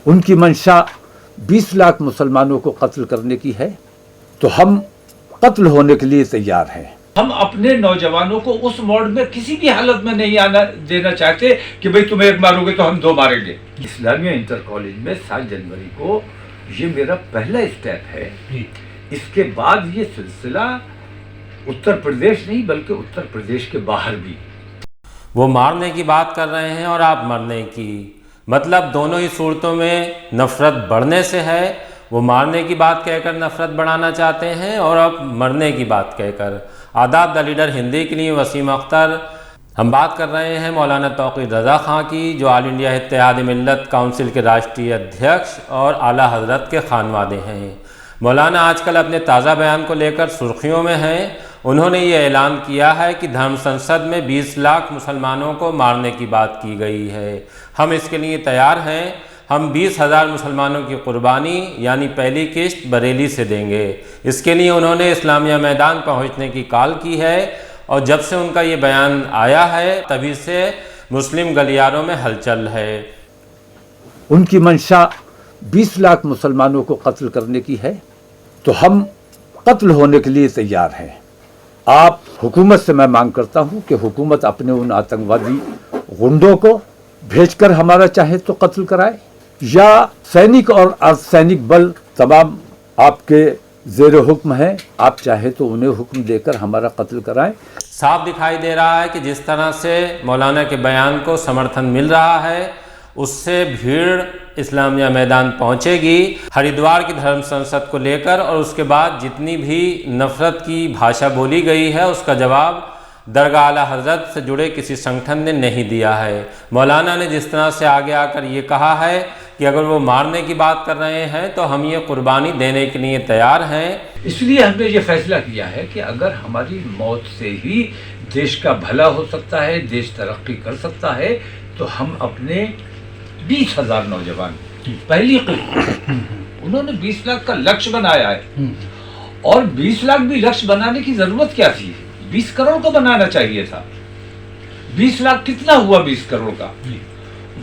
उनकी मंशा 20 लाख मुसलमानों को कत्ल करने की है, तो हम कत्ल होने के लिए तैयार हैं। हम अपने नौजवानों को उस मोड में किसी भी हालत में नहीं आना देना चाहते कि भाई तुम एक मारोगे तो हम 2 मारेंगे। इस्लामिया इंटर कॉलेज में 7 जनवरी को ये मेरा पहला स्टेप है। इसके बाद ये सिलसिला उत्तर प्रदेश नहीं बल्कि उत्तर प्रदेश के बाहर भी। वो मारने की बात कर रहे हैं और आप मरने की, मतलब दोनों ही सूरतों में नफ़रत बढ़ने से है। वो मारने की बात कहकर नफ़रत बढ़ाना चाहते हैं और अब मरने की बात कहकर। आदाब द लीडर हिंदी के लिए वसीम अख्तर। हम बात कर रहे हैं मौलाना तौक़ीर रज़ा ख़ां की, जो ऑल इंडिया इत्तेहाद मिल्लत काउंसिल के राष्ट्रीय अध्यक्ष और आला हज़रत के खानवादे हैं। मौलाना आजकल अपने ताज़ा बयान को लेकर सुर्खियों में हैं। उन्होंने ये ऐलान किया है कि धर्म संसद में 20 लाख मुसलमानों को मारने की बात की गई है। हम इसके लिए तैयार हैं। हम 20,000 मुसलमानों की कुर्बानी यानी पहली किस्त बरेली से देंगे। इसके लिए उन्होंने इस्लामिया मैदान पहुंचने की कॉल की है और जब से उनका ये बयान आया है तभी से मुस्लिम गलियारों में हलचल है। उनकी मंशा 20 लाख मुसलमानों को कत्ल करने की है, तो हम कत्ल होने के लिए तैयार हैं। आप हुकूमत से मैं मांग करता हूं कि हुकूमत अपने उन आतंकवादी गुंडों को भेजकर हमारा चाहे तो कत्ल कराए, या सैनिक और अर्धसैनिक बल तमाम आपके ज़ेर हुक्म हैं, आप चाहे तो उन्हें हुक्म देकर हमारा कत्ल कराएं। साफ दिखाई दे रहा है कि जिस तरह से मौलाना के बयान को समर्थन मिल रहा है उससे भीड़ इस्लामिया मैदान पहुंचेगी हरिद्वार की धर्म संसद को लेकर, और उसके बाद जितनी भी नफ़रत की भाषा बोली गई है उसका जवाब दरगाह आला हज़रत से जुड़े किसी संगठन ने नहीं दिया है। मौलाना ने जिस तरह से आगे आकर ये कहा है कि अगर वो मारने की बात कर रहे हैं तो हम ये कुर्बानी देने के लिए तैयार हैं। इसलिए हमने ये फैसला किया है कि अगर हमारी मौत से ही देश का भला हो सकता है, देश तरक्की कर सकता है, तो हम अपने 20,000 नौजवान पहली उन्होंने 20 लाख का लक्ष्य बनाया है, और 20 लाख भी लक्ष्य बनाने की जरूरत क्या थी? 20 करोड़ को बनाना चाहिए था। 20 लाख कितना हुआ 20 करोड़ का?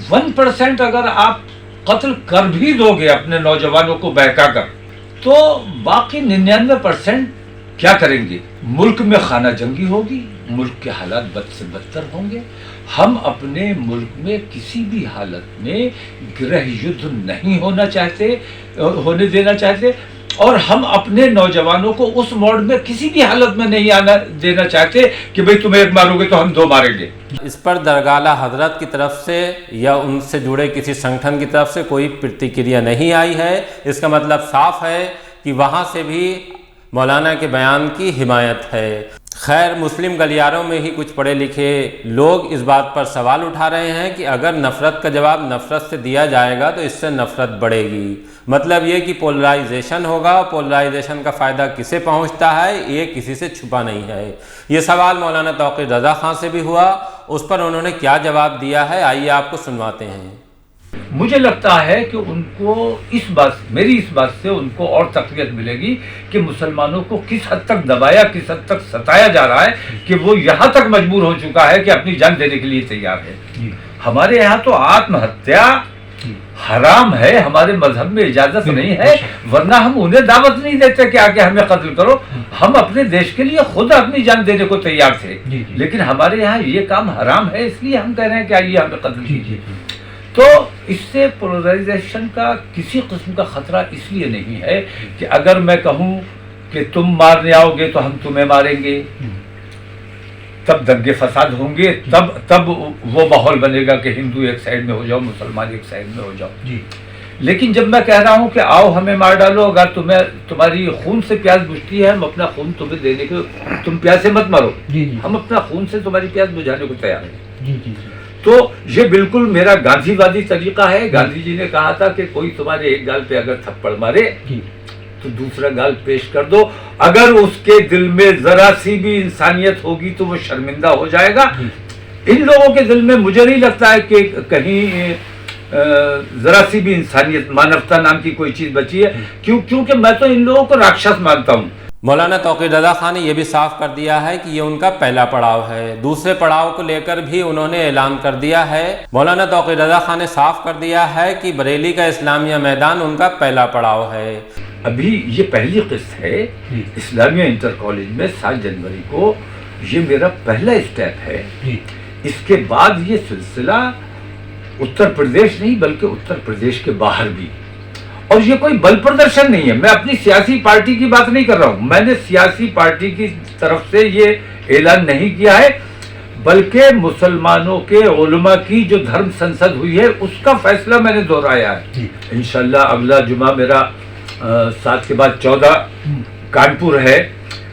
1% अगर आप कत्ल कर भी दोगे अपने नौजवानों को बहका कर, तो बाकी 99% क्या करेंगे? मुल्क में खाना जंगी होगी, मुल्क के हालात बद से बदतर होंगे। हम अपने मुल्क में किसी भी हालत में गृह युद्ध नहीं होने देना चाहते, और हम अपने नौजवानों को उस मोड में किसी भी हालत में नहीं आना देना चाहते कि भाई तुम एक मारोगे तो हम 2 मारेंगे। इस पर दरगाह आला हज़रत की तरफ से या उनसे जुड़े किसी संगठन की तरफ से कोई प्रतिक्रिया नहीं आई है। इसका मतलब साफ है कि वहाँ से भी मौलाना के बयान की हिमायत है। खैर, मुस्लिम गलियारों में ही कुछ पढ़े लिखे लोग इस बात पर सवाल उठा रहे हैं कि अगर नफ़रत का जवाब नफ़रत से दिया जाएगा तो इससे नफ़रत बढ़ेगी। मतलब ये कि पोलराइजेशन होगा, और पोलराइजेशन का फ़ायदा किसे पहुंचता है ये किसी से छुपा नहीं है। ये सवाल मौलाना तौक़ीर रज़ा ख़ां से भी हुआ, उस पर उन्होंने क्या जवाब दिया है आइए आपको सुनवाते हैं। मुझे लगता है कि उनको मेरी इस बात से उनको और तक़वियत मिलेगी कि मुसलमानों को किस हद तक दबाया, किस हद तक सताया जा रहा है कि वो यहाँ तक मजबूर हो चुका है कि अपनी जान देने के लिए तैयार है। हमारे यहाँ तो आत्महत्या हराम है, हमारे मजहब में इजाजत नहीं है, वरना हम उन्हें दावत नहीं देते कि आके हमें कत्ल करो। हम अपने देश के लिए खुद अपनी जान देने को तैयार थे, लेकिन हमारे यहाँ ये काम हराम है, इसलिए हम कह रहे हैं कि आइए हमें कत्ल कीजिए। तो इससे पोलराइजेशन का किसी किस्म का खतरा इसलिए नहीं है कि अगर मैं कहूँ कि तुम मारने आओगे तो हम तुम्हें मारेंगे, तब दंगे फसाद होंगे, तब वो माहौल बनेगा कि हिंदू एक साइड में हो जाओ, मुसलमान एक साइड में हो जाओ। लेकिन जब मैं कह रहा हूँ कि आओ हमें मार डालो, अगर तुम्हारी खून से प्यास बुझती है, हम अपना खून तुम्हें देने को, तुम प्यासे मत मारो, हम अपना खून से तुम्हारी प्यास बुझाने को तैयार हैं। तो ये बिल्कुल मेरा गांधीवादी तरीका है। गांधी जी ने कहा था कि कोई तुम्हारे एक गाल पे अगर थप्पड़ मारे तो दूसरा गाल पेश कर दो, अगर उसके दिल में जरा सी भी इंसानियत होगी तो वो शर्मिंदा हो जाएगा। इन लोगों के दिल में मुझे नहीं लगता है कि कहीं जरा सी भी इंसानियत, मानवता नाम की कोई चीज बची है। क्योंकि मैं तो इन लोगों को राक्षस मानता हूँ। مولانا توقیر رضا خان نے یہ بھی صاف کر دیا ہے کہ یہ ان کا پہلا پڑاؤ ہے، دوسرے پڑاؤ کو لے کر بھی انہوں نے اعلان کر دیا ہے۔ مولانا توقیر رضا خان نے صاف کر دیا ہے کہ بریلی کا اسلامیہ میدان ان کا پہلا پڑاؤ ہے۔ ابھی یہ پہلی قسط ہے اسلامیہ انٹر کالج میں 7 جنوری کو، یہ میرا پہلا اسٹیپ ہے۔ اس کے بعد یہ سلسلہ اتر پردیش نہیں بلکہ اتر پردیش کے باہر بھی، اور یہ کوئی بل پردرشن نہیں ہے، میں اپنی سیاسی پارٹی کی بات نہیں کر رہا ہوں، میں نے سیاسی پارٹی کی طرف سے یہ اعلان نہیں کیا ہے، بلکہ مسلمانوں کے علماء کی جو دھرم سنسد ہوئی ہے اس کا فیصلہ میں نے دہرایا ہے۔ انشاءاللہ اگلا جمعہ میرا 7 کے بعد 14 کانپور ہے،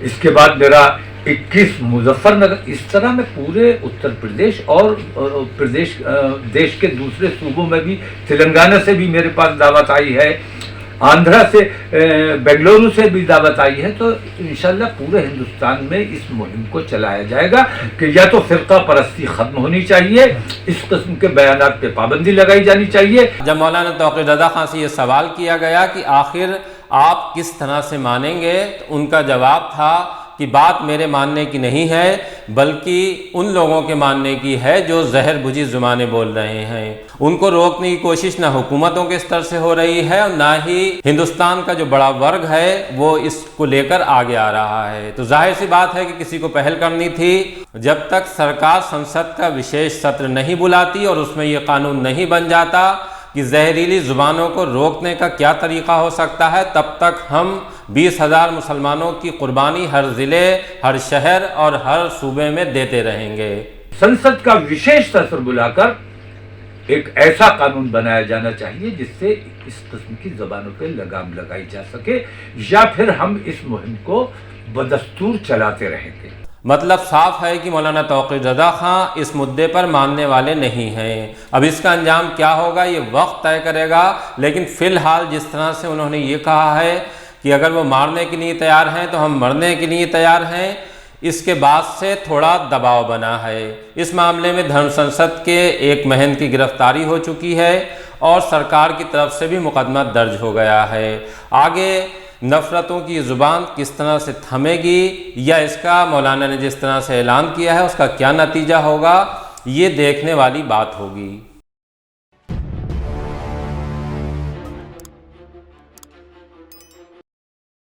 اس کے بعد میرا 21 مظفر نگر، اس طرح میں پورے اتر پردیش اور دیش کے دوسرے صوبوں میں بھی، تلنگانہ سے بھی میرے پاس دعوت آئی ہے، آندھرا سے، بنگلورو سے بھی دعوت آئی ہے، تو انشاءاللہ پورے ہندوستان میں اس مہم کو چلایا جائے گا کہ یا تو فرقہ پرستی ختم ہونی چاہیے، اس قسم کے بیانات پہ پابندی لگائی جانی چاہیے۔ جب مولانا توقیر رضا خان سے یہ سوال کیا گیا کہ آخر آپ کس طرح سے مانیں گے، تو ان کا جواب تھا کہ بات میرے ماننے کی نہیں ہے بلکہ ان لوگوں کے ماننے کی ہے جو زہر بجھی زبانیں بول رہے ہیں۔ ان کو روکنے کی کوشش نہ حکومتوں کے سطر سے ہو رہی ہے اور نہ ہی ہندوستان کا جو بڑا ورگ ہے وہ اس کو لے کر آگے آ رہا ہے۔ تو ظاہر سی بات ہے کہ کسی کو پہل کرنی تھی، جب تک سرکار سنسد کا وشیش سطر نہیں بلاتی اور اس میں یہ قانون نہیں بن جاتا کہ زہریلی زبانوں کو روکنے کا کیا طریقہ ہو سکتا ہے، تب تک ہم 20,000 مسلمانوں کی قربانی ہر ضلع، ہر شہر اور ہر صوبے میں دیتے رہیں گے۔ سنسد کا وشیش سطر بلا کر ایک ایسا قانون بنایا جانا چاہیے جس سے اس قسم کی زبانوں پہ لگام لگائی جا سکے، یا پھر ہم اس مہم کو بدستور چلاتے رہیں گے۔ مطلب صاف ہے کہ مولانا توقیر رضا خان اس مدعے پر ماننے والے نہیں ہیں۔ اب اس کا انجام کیا ہوگا یہ وقت طے کرے گا، لیکن فی الحال جس طرح سے انہوں نے یہ کہا ہے کہ اگر وہ مارنے کے لیے تیار ہیں تو ہم مرنے کے لیے تیار ہیں، اس کے بعد سے تھوڑا دباؤ بنا ہے۔ اس معاملے میں دھرم سنسد کے ایک مہن کی گرفتاری ہو چکی ہے اور سرکار کی طرف سے بھی مقدمہ درج ہو گیا ہے۔ آگے نفرتوں کی زبان کس طرح سے تھمے گی یا اس کا مولانا نے جس طرح سے اعلان کیا ہے اس کا کیا نتیجہ ہوگا، یہ دیکھنے والی بات ہوگی۔